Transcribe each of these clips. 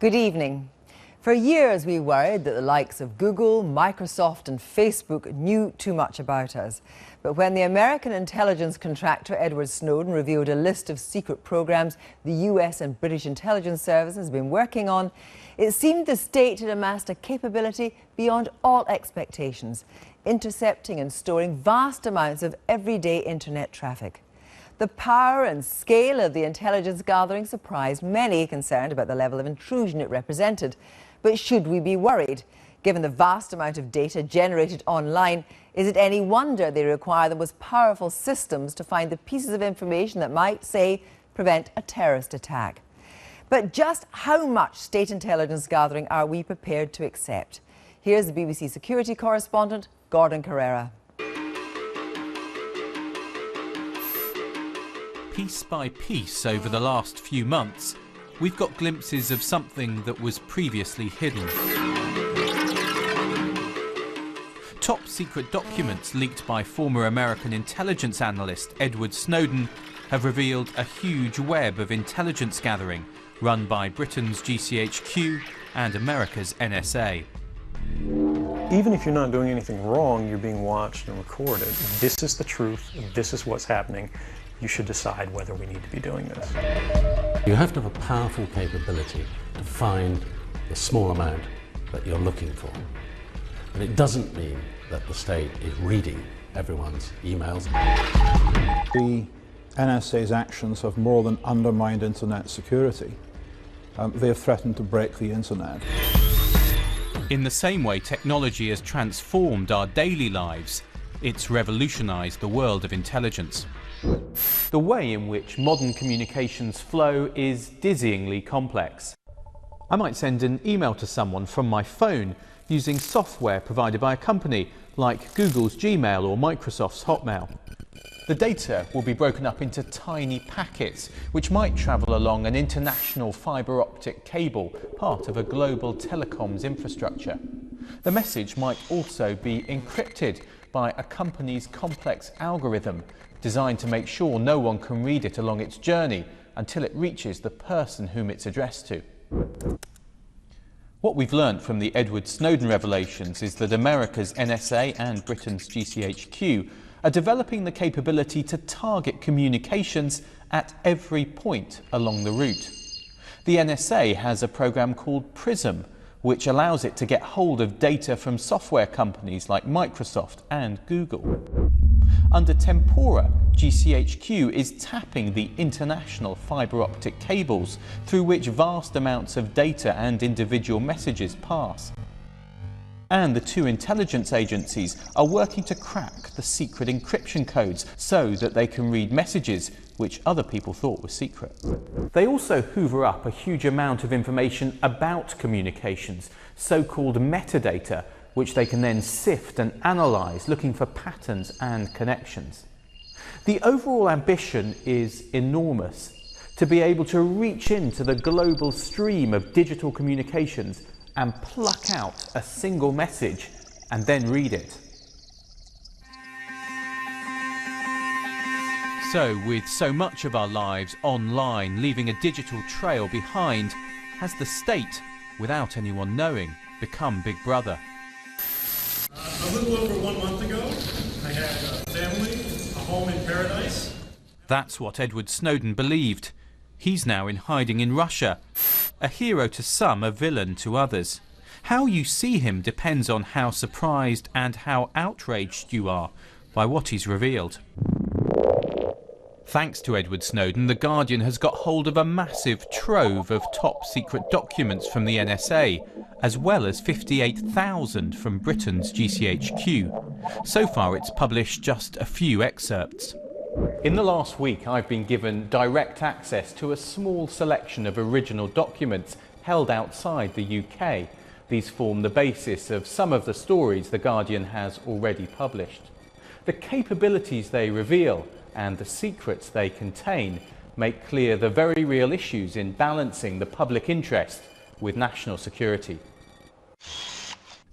Good evening. For years we worried that the likes of Google, Microsoft and Facebook knew too much about us. But when the American intelligence contractor Edward Snowden revealed a list of secret programs the US and British intelligence services have been working on, it seemed the state had amassed a capability beyond all expectations, intercepting and storing vast amounts of everyday internet traffic. The power and scale of the intelligence gathering surprised many concerned about the level of intrusion it represented. But should we be worried? Given the vast amount of data generated online, is it any wonder they require the most powerful systems to find the pieces of information that might, say, prevent a terrorist attack? But just how much state intelligence gathering are we prepared to accept? Here's the BBC security correspondent, Gordon Carrera. Piece by piece over the last few months, we've got glimpses of something that was previously hidden. Top secret documents leaked by former American intelligence analyst Edward Snowden have revealed a huge web of intelligence gathering run by Britain's GCHQ and America's NSA. Even if you're not doing anything wrong, you're being watched and recorded. This is the truth. This is what's happening. You should decide whether we need to be doing this. You have to have a powerful capability to find the small amount that you're looking for. But it doesn't mean that the state is reading everyone's emails. The NSA's actions have more than undermined internet security. They have threatened to break the internet. In the same way technology has transformed our daily lives, it's revolutionised the world of intelligence. The way in which modern communications flow is dizzyingly complex. I might send an email to someone from my phone using software provided by a company like Google's Gmail or Microsoft's Hotmail. The data will be broken up into tiny packets which might travel along an international fibre optic cable, part of a global telecoms infrastructure. The message might also be encrypted by a company's complex algorithm designed to make sure no one can read it along its journey until it reaches the person whom it's addressed to. What we've learnt from the Edward Snowden revelations is that America's NSA and Britain's GCHQ are developing the capability to target communications at every point along the route. The NSA has a program called PRISM, which allows it to get hold of data from software companies like Microsoft and Google. Under Tempora, GCHQ is tapping the international fibre optic cables through which vast amounts of data and individual messages pass. And the two intelligence agencies are working to crack the secret encryption codes so that they can read messages which other people thought were secret. They also hoover up a huge amount of information about communications, so-called metadata, which they can then sift and analyse, looking for patterns and connections. The overall ambition is enormous: to be able to reach into the global stream of digital communications and pluck out a single message and then read it. So, with so much of our lives online, leaving a digital trail behind, has the state, without anyone knowing, become Big Brother? A little over 1 month ago, I had a family, a home in paradise. That's what Edward Snowden believed. He's now in hiding in Russia. A hero to some, a villain to others. How you see him depends on how surprised and how outraged you are by what he's revealed. Thanks to Edward Snowden, The Guardian has got hold of a massive trove of top secret documents from the NSA, as well as 58,000 from Britain's GCHQ. So far it's published just a few excerpts. In the last week I've been given direct access to a small selection of original documents held outside the UK. These form the basis of some of the stories The Guardian has already published. The capabilities they reveal and the secrets they contain make clear the very real issues in balancing the public interest with national security.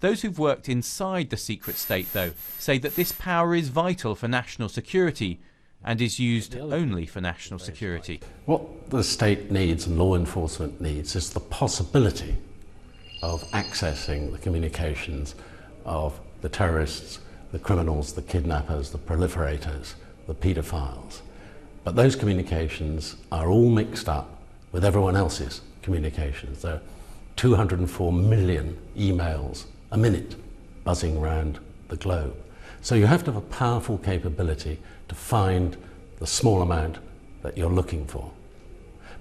Those who've worked inside the secret state, though, say that this power is vital for national security and is used only for national security. What the state needs and law enforcement needs is the possibility of accessing the communications of the terrorists, the criminals, the kidnappers, the proliferators, the paedophiles. But those communications are all mixed up with everyone else's communications. There are 204 million emails a minute buzzing around the globe. So you have to have a powerful capability to find the small amount that you're looking for.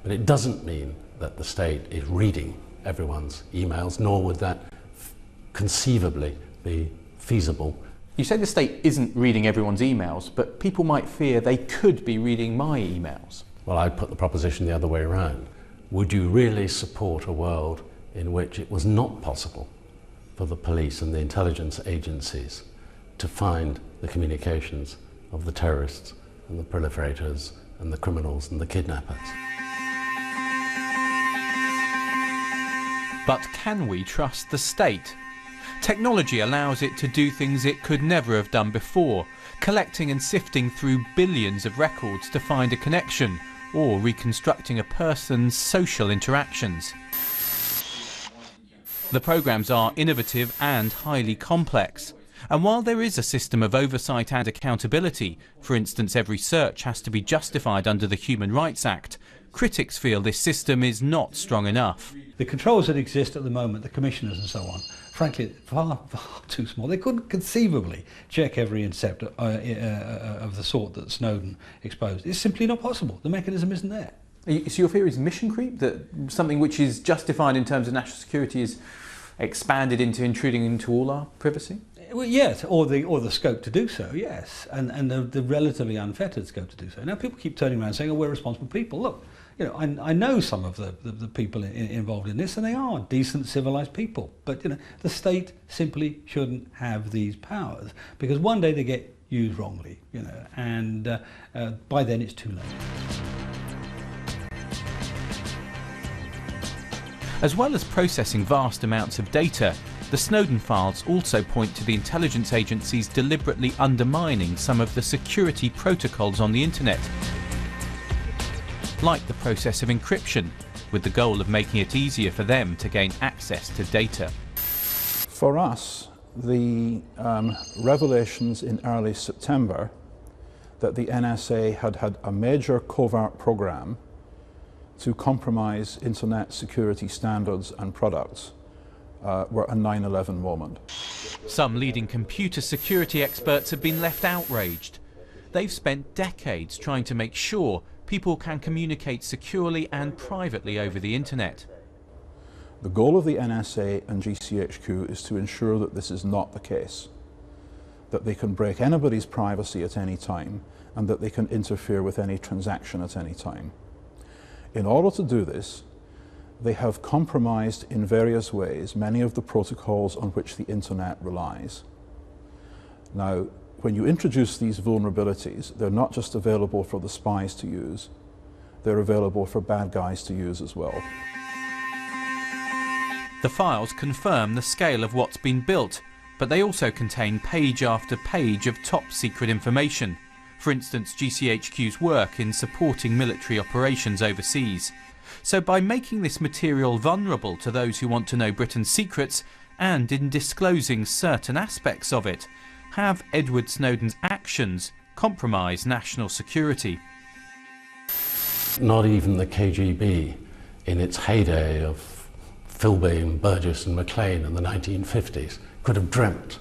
But it doesn't mean that the state is reading everyone's emails, nor would that conceivably be feasible. You say the state isn't reading everyone's emails, but people might fear they could be reading my emails. Well, I'd put the proposition the other way around. Would you really support a world in which it was not possible for the police and the intelligence agencies to find the communications of the terrorists and the proliferators and the criminals and the kidnappers? But can we trust the state? Technology allows it to do things it could never have done before, collecting and sifting through billions of records to find a connection, or reconstructing a person's social interactions. The programmes are innovative and highly complex. And while there is a system of oversight and accountability, for instance every search has to be justified under the Human Rights Act, critics feel this system is not strong enough. The controls that exist at the moment, the commissioners and so on, frankly, far too small. They couldn't conceivably check every intercept of the sort that Snowden exposed. It's simply not possible. The mechanism isn't there. So your fear is mission creep, that something which is justified in terms of national security is expanded into intruding into all our privacy? Well, yes, or the scope to do so, yes, and the relatively unfettered scope to do so. Now people keep turning around saying, "Oh, we're responsible people." Look, you know, I know some of the people involved in this, and they are decent, civilized people. But you know, the state simply shouldn't have these powers because one day they get used wrongly, you know, and by then it's too late. As well as processing vast amounts of data, the Snowden files also point to the intelligence agencies deliberately undermining some of the security protocols on the internet, like the process of encryption, with the goal of making it easier for them to gain access to data. For us, the revelations in early September that the NSA had had a major covert program to compromise internet security standards and products were a 9/11 moment. Some leading computer security experts have been left outraged. They've spent decades trying to make sure people can communicate securely and privately over the internet. The goal of the NSA and GCHQ is to ensure that this is not the case, that they can break anybody's privacy at any time and that they can interfere with any transaction at any time. In order to do this, they have compromised in various ways many of the protocols on which the internet relies. Now, when you introduce these vulnerabilities, they're not just available for the spies to use, they're available for bad guys to use as well. The files confirm the scale of what's been built, but they also contain page after page of top secret information. For instance, GCHQ's work in supporting military operations overseas. So by making this material vulnerable to those who want to know Britain's secrets, and in disclosing certain aspects of it, have Edward Snowden's actions compromised national security? Not even the KGB, in its heyday of Philby and Burgess and Maclean in the 1950s, could have dreamt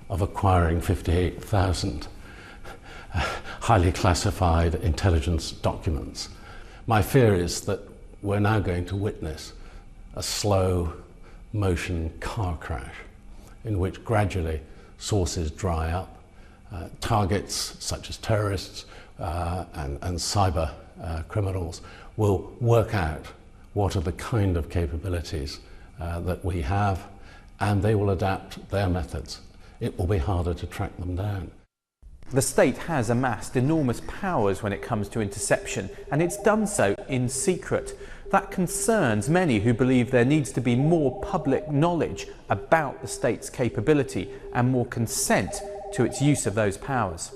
of acquiring 58,000 highly classified intelligence documents. My fear is that we're now going to witness a slow motion car crash in which gradually sources dry up, targets such as terrorists and cyber criminals will work out what are the kind of capabilities that we have, and they will adapt their methods. It will be harder to track them down. The state has amassed enormous powers when it comes to interception, and it's done so in secret. That concerns many who believe there needs to be more public knowledge about the state's capability and more consent to its use of those powers.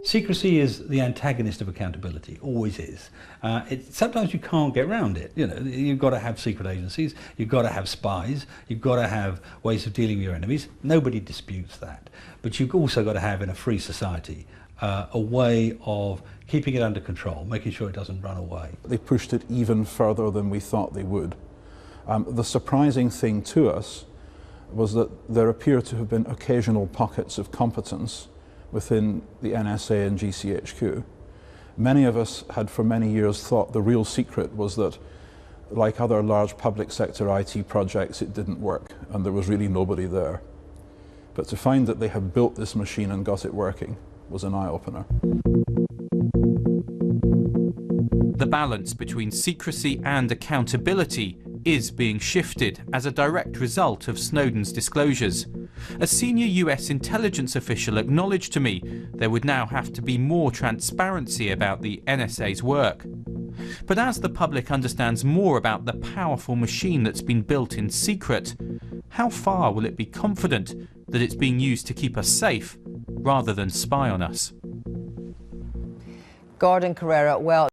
Secrecy is the antagonist of accountability, always is. Sometimes you can't get around it. You know, you've got to have secret agencies, you've got to have spies, you've got to have ways of dealing with your enemies. Nobody disputes that. But you've also got to have, in a free society, a way of keeping it under control, making sure it doesn't run away. They pushed it even further than we thought they would. The surprising thing to us was that there appear to have been occasional pockets of competence within the NSA and GCHQ. Many of us had for many years thought the real secret was that, like other large public sector IT projects, it didn't work and there was really nobody there. But to find that they had built this machine and got it working was an eye-opener. The balance between secrecy and accountability is being shifted as a direct result of Snowden's disclosures. A senior US intelligence official acknowledged to me there would now have to be more transparency about the NSA's work. But as the public understands more about the powerful machine that's been built in secret, how far will it be confident that it's being used to keep us safe rather than spy on us? Gordon Carrera, well,